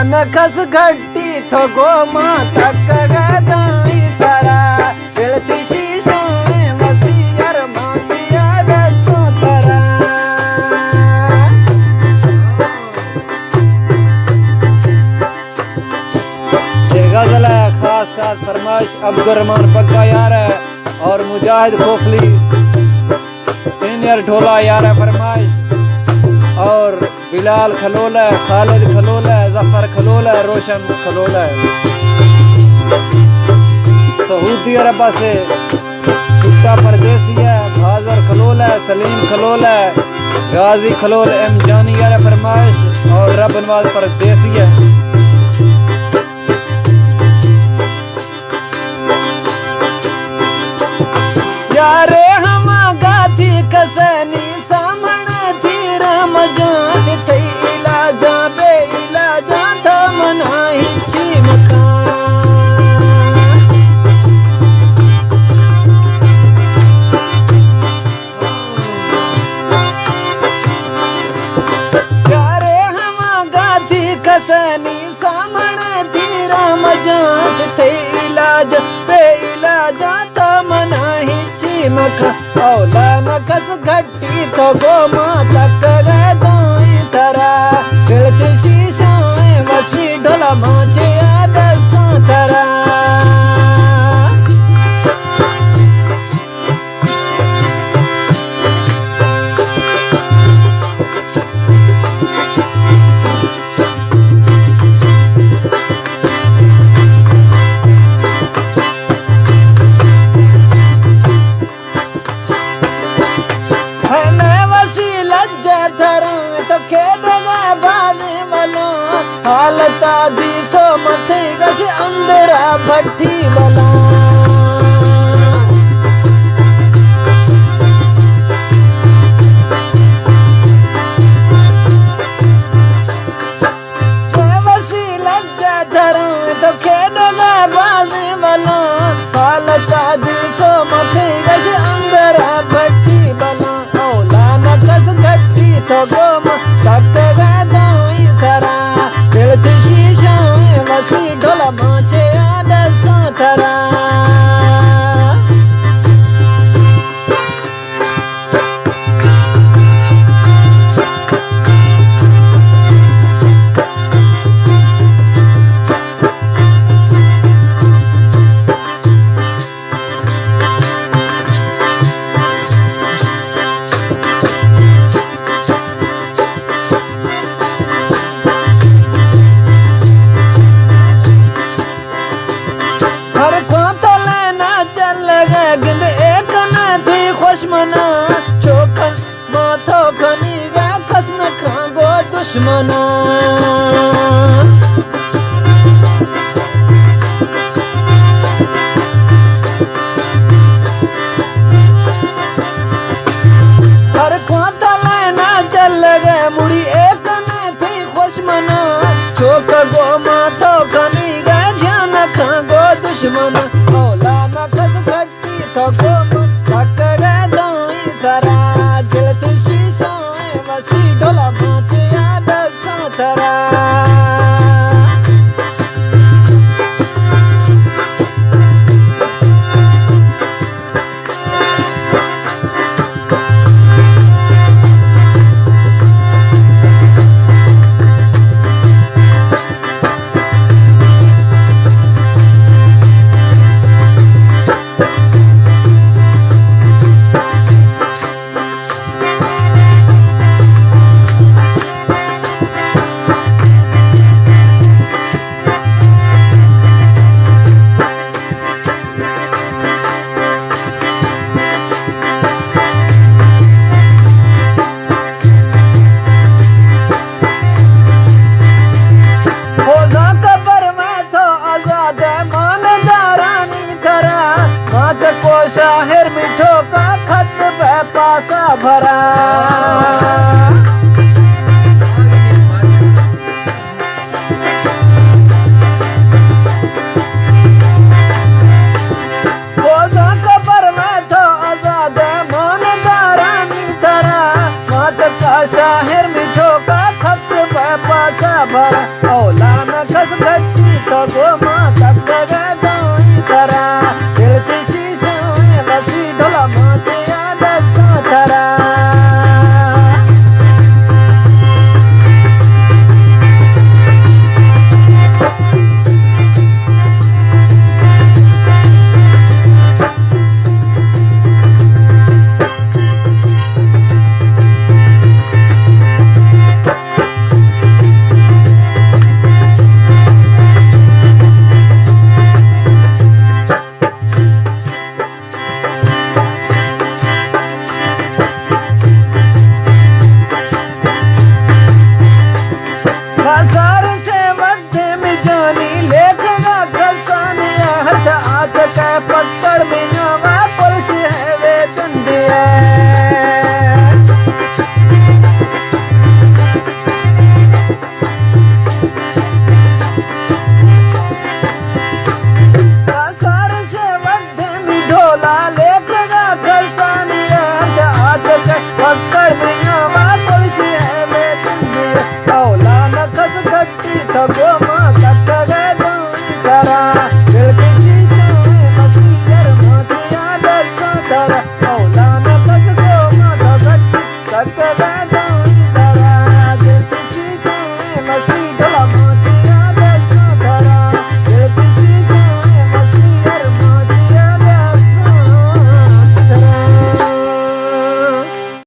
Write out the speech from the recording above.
नखस घट्टी थो गो माता कगदाई सारा गिलती शीशों वसीयर माचिया रसों तरा। ये गजल है खास फरमाइश अब्दुर्रहमान बग्गा यार है और मुजाहिद खोखली सीनियर ढोला यार है फरमाइश और बिलाल खलोल है, खालिद खलोल है, जफर खलोल है, रोशन खलोल है। सऊदी अरब से कुत्ता परदेसी है, भाजर खलोल है, सलीम खलोल है, गाजी खलोल एम जानी यार फरमाइश और रब नवाज परदेसी है। यारे हम गाथी कसनी सामण थी राम जांच थई इलाजा बे इलाजा था मनाही छी मकान। यारे हम गाथी कसनी सामण थी राम जांच थई इलाजा बे इलाजा था मनाही मखा औला नखस घट्टी तो गो माता कगदाई तरा गिलती शीशों वसी ढोला माचे रसों तरा। हालता दी तो मथे गश अंदरा भट्टी बला। वसी लज्जा धरूं तो खेद बाजी बला हालता दी तो मथे गश अंदरा भट्टी बला। औला नखस घट्टी तो गोमा तक गदाई करा गिलती शीशों वसी ढोला माचे रसों तरा। दुश्मना चोखन माथो खनी गा खसन खांगो दुश्मना। हर खोता लेना चल गए मुड़ी एक न थी खुशमना चोख गो माथो खनी गा जान खांगो दुश्मना। औला नखस घट्टी तो गो तरा गिलती शीशों वसी ढोला माचे रसों तरा। सारा औलान खस घट्टी तो गोमा तक दोई सारा दिलती शीशो लसी ढोला माचे याद साथरा बाजार से मध्य में जानी लेखगा खलसानिया हर्ष आत का पत्ता